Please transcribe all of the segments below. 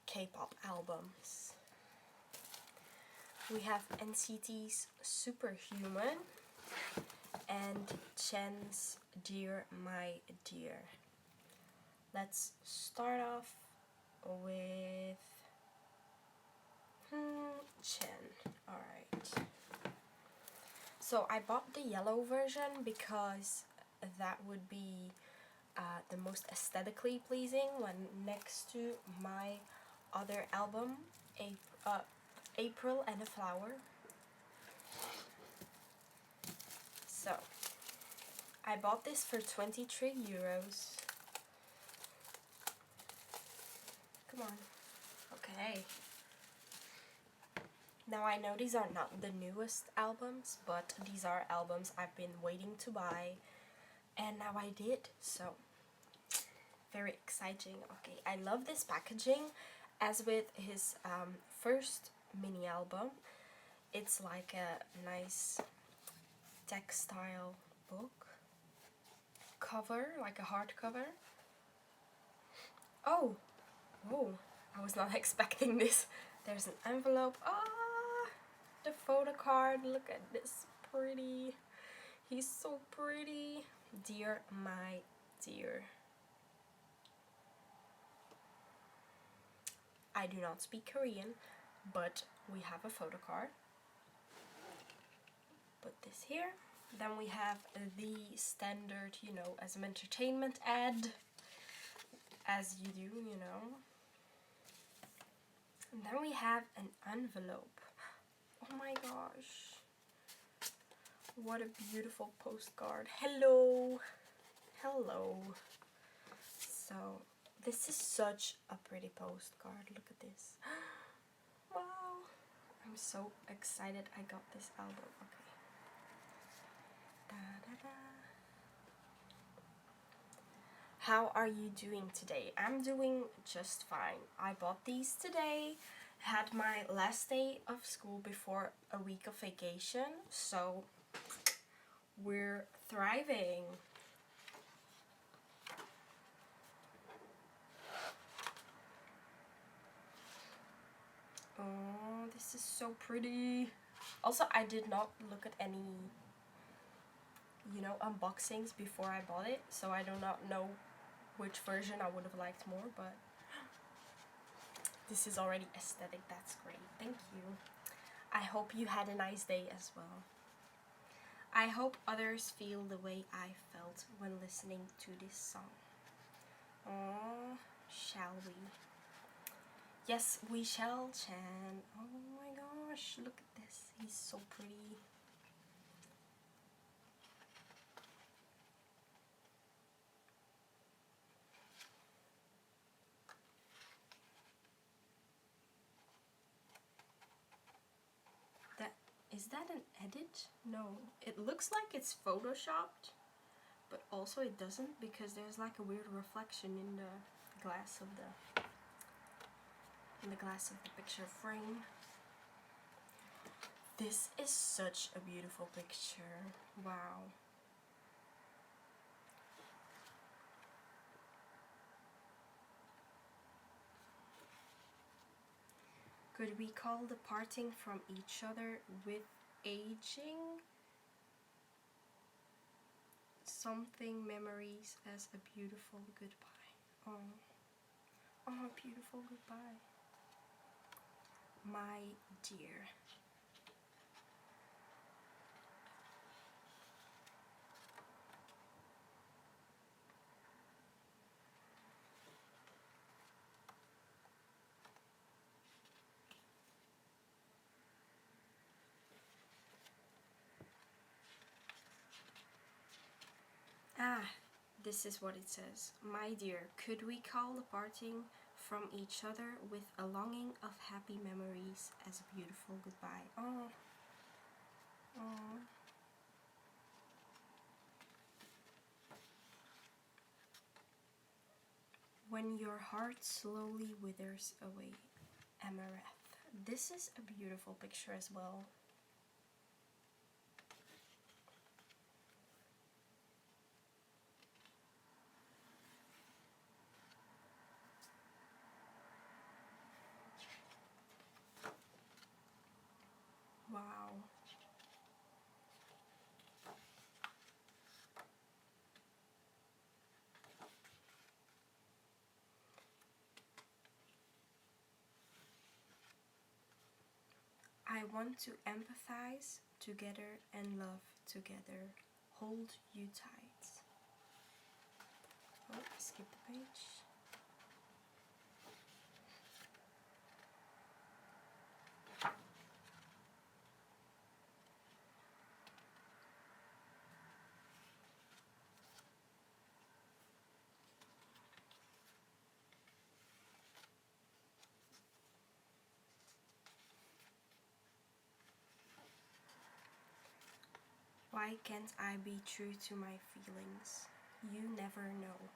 K-pop albums. We have NCT's Superhuman and Chen's Dear My Dear. Let's start off with Chen. Alright. So I bought the yellow version because that would be the most aesthetically pleasing when next to my other album, April and a Flower. So I bought this for 23 euros. Come on. Okay. Now I know these are not the newest albums, but these are albums I've been waiting to buy, and now I did, so very exciting. Okay, I love this packaging. As with his first mini album, it's like a nice textile book cover, like a hardcover. Oh, whoa, I was not expecting this. There's an envelope. The photo card. Look at this pretty. He's so pretty. Dear my dear. I do not speak Korean, but we have a photo card. Put this here. Then we have the standard, you know, as an entertainment ad, as you do, you know. And then we have an envelope. Oh my gosh. What a beautiful postcard. Hello. Hello. So, this is such a pretty postcard. Look at this. Wow. I'm so excited I got this album. Okay. Da, da, da. How are you doing today? I'm doing just fine. I bought these today. Had my last day of school before a week of vacation. So, we're thriving. Oh, this is so pretty. Also, I did not look at any, you know, unboxings before I bought it, so I do not know which version I would have liked more, but this is already aesthetic. That's great. Thank you. I hope you had a nice day as well. I hope others feel the way I felt when listening to this song. Oh, shall we? Yes, we shall, Chan. Oh my gosh, look at this. He's so pretty. Is that an edit? No, it looks like it's photoshopped, but also it doesn't, because there's like a weird reflection in the glass of the picture frame. This is such a beautiful picture. Wow. Could we call the parting from each other with aging? Something memories as a beautiful goodbye. Oh, beautiful goodbye. My dear. This is what it says. My dear, could we call the parting from each other with a longing of happy memories as a beautiful goodbye? Oh. When your heart slowly withers away, Amaranth. This is a beautiful picture as well. I want to empathize together and love together. Hold you tight. Oh, skip the page. Why can't I be true to my feelings? You never know.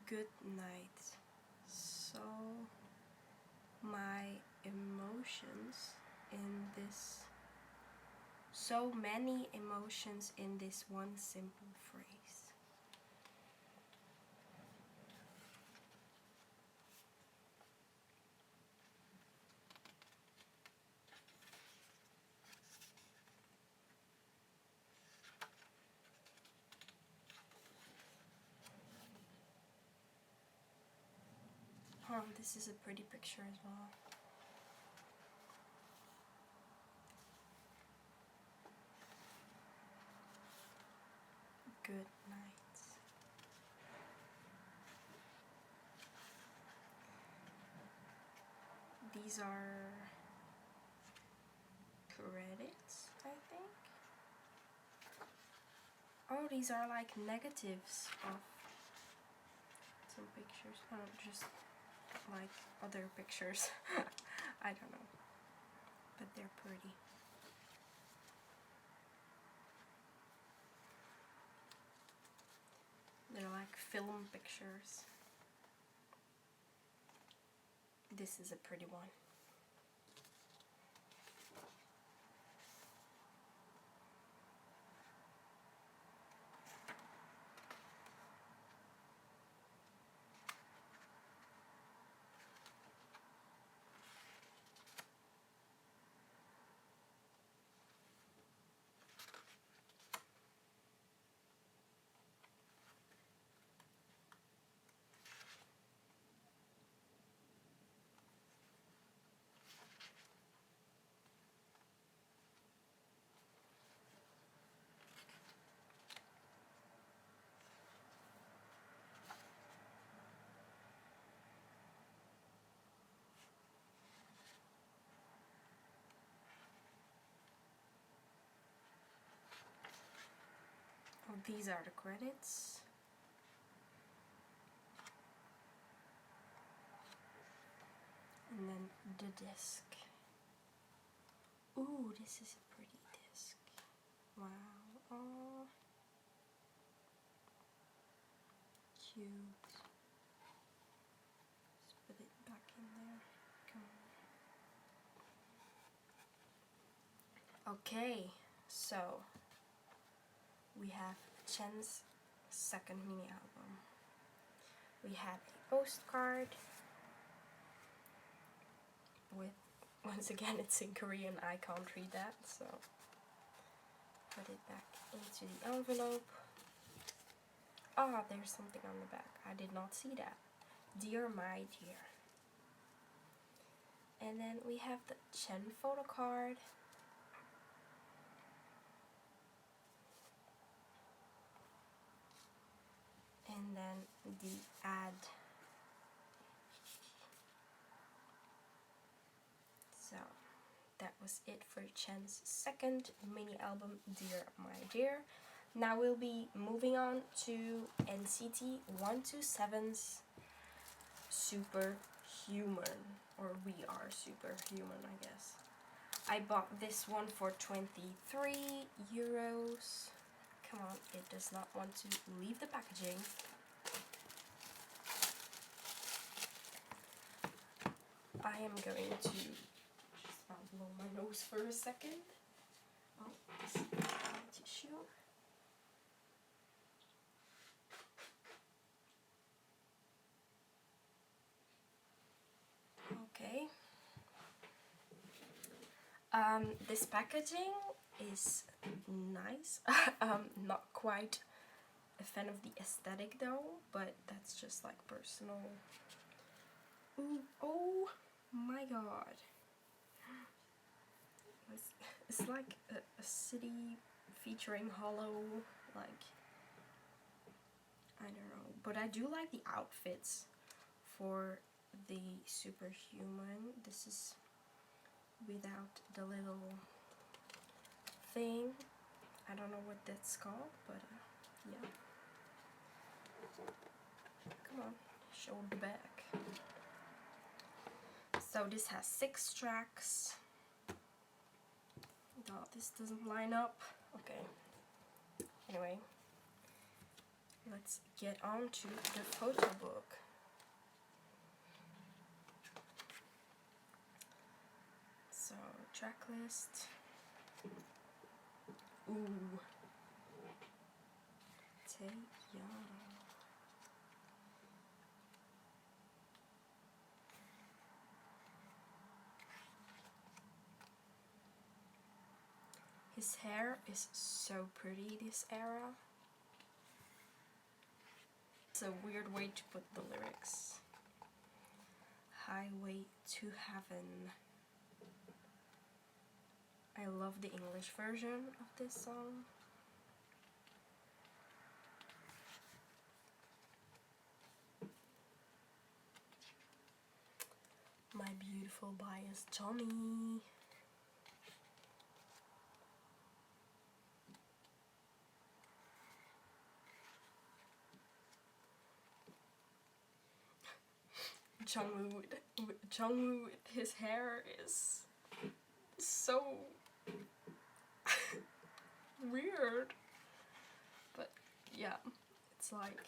Good night. So my emotions in this, so many emotions in this one simple phrase. This is a pretty picture as well. Good night. These are credits, I think. Oh, these are like negatives of some pictures. Oh, just like other pictures. I don't know. But they're pretty. They're like film pictures. This is a pretty one. Oh, these are the credits. And then the disc. Ooh, this is a pretty disc. Wow. Oh, cute. Let's put it back in there. Come on. Okay, so we have Chen's second mini album. We had a postcard with, once again it's in Korean, I can't read that, so put it back into the envelope. Ah, there's something on the back. I did not see that. Dear my dear. And then we have the Chen photo card. And then the ad. So that was it for Chen's second mini album, Dear My Dear. Now we'll be moving on to NCT 127's Superhuman, or We Are Superhuman, I guess. I bought this one for 23 euros. Come on, it does not want to leave the packaging. I am going to just about blow my nose for a second. Oh, this is tissue. Okay. This packaging is nice. Not quite a fan of the aesthetic though, but that's just like personal. Ooh, oh my god. It's like a city featuring Hollow, like, I don't know. But I do like the outfits for the superhuman. This is without the little thing. I don't know what that's called, but yeah. Come on, show the back. So this has 6 tracks. No, this doesn't line up. Okay. Anyway, let's get on to the photo book. So, track list. Ooh. Taeyeon. His hair is so pretty this era. It's a weird way to put the lyrics. Highway to Heaven. I love the English version of this song. My Beautiful Bias Johnny. Jungwoo with his hair is so weird, but yeah, it's like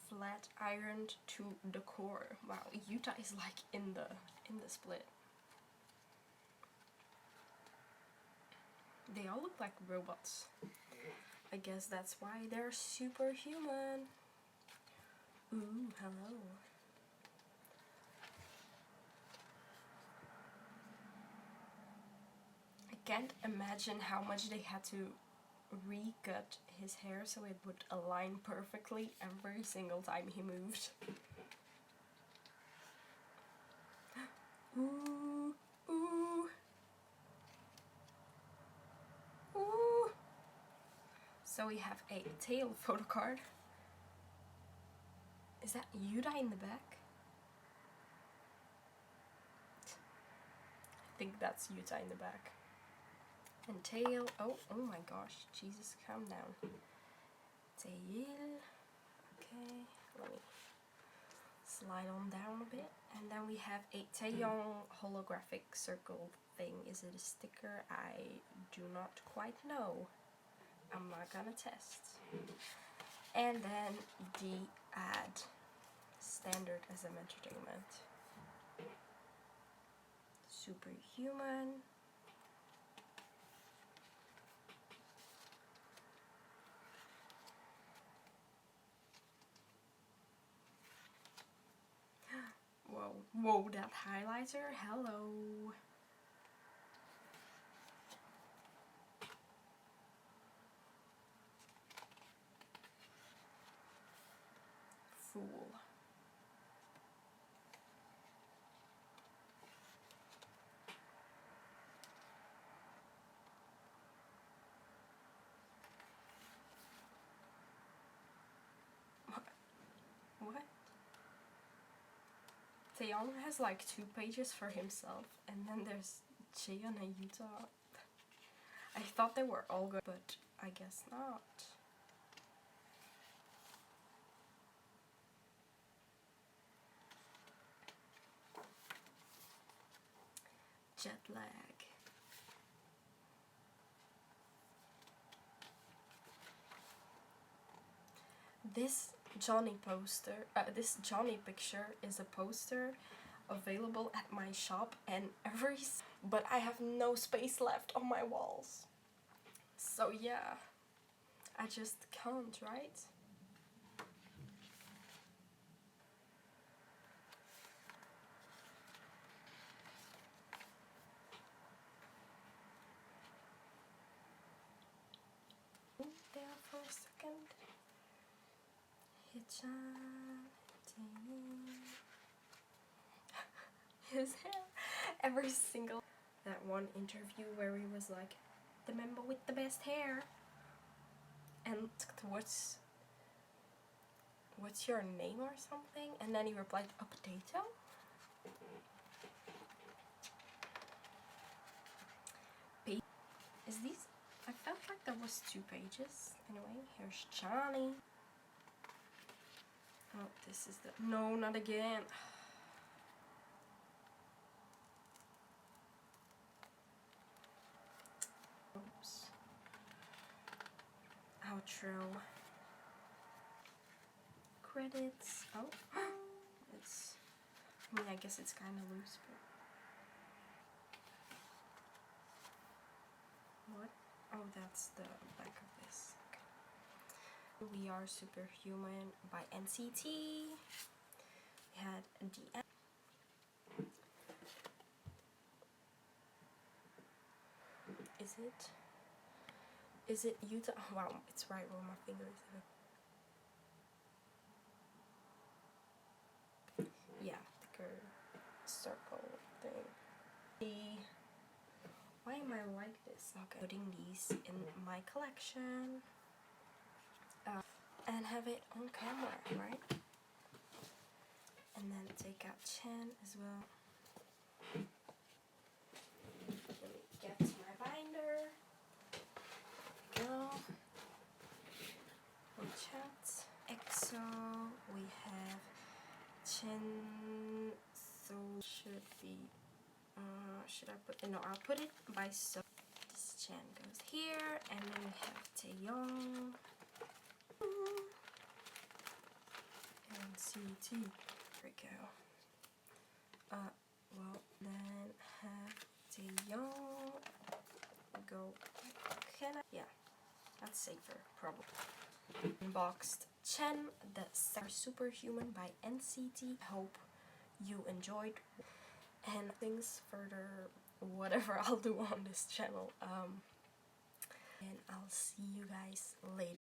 flat ironed to the core. Wow, Yuta is like in the split. They all look like robots. I guess that's why they're superhuman. Ooh, hello. I can't imagine how much they had to recut his hair so it would align perfectly every single time he moved. Ooh, ooh, ooh. So we have a tail photo card. Is that Yuta in the back? I think that's Yuta in the back. And tail. Oh my gosh. Jesus, calm down. Tail. Okay, let me slide on down a bit. And then we have a Taeyong holographic circle thing. Is it a sticker? I do not quite know. I'm not gonna test. And then the ad. Standard SM Entertainment. Superhuman. Whoa, that highlighter, hello. Fool. What? Taeyong has like 2 pages for himself, and then there's Jaehyun and Yuta. I thought they were all good, but I guess not. Jet lag. This Johnny poster, this Johnny picture is a poster available at my shop, and but I have no space left on my walls. So yeah, I just can't, right? There for a second. His hair, every single that one interview where he was like, the member with the best hair, and what's your name or something, and then he replied, a potato. Is these? I felt like there was 2 pages. Anyway, here's Johnny. Oh, this is the... No, not again. Oops. Outro. Credits. Oh. It's... I mean, I guess it's kind of loose, but... What? Oh, that's the back of this. Okay. We Are Superhuman by NCT. We had the... Is it Utah? Oh, wow, it's right where my finger is. Yeah, the circle thing. Why am I like this? Okay, putting these in my collection and have it on camera, right? And then take out Chen as well. Let me get my binder. Go. Chat. EXO. We have Chen. So should be. Should I put? No, I'll put it by so. This Chen goes here, and then we have Taeyong. And CT. Here we go. Well, then have Taeyong go. Can I? Yeah, that's safer, probably. Unboxed Chen, the Superhuman by NCT. Hope you enjoyed, and things further, whatever I'll do on this channel. And I'll see you guys later.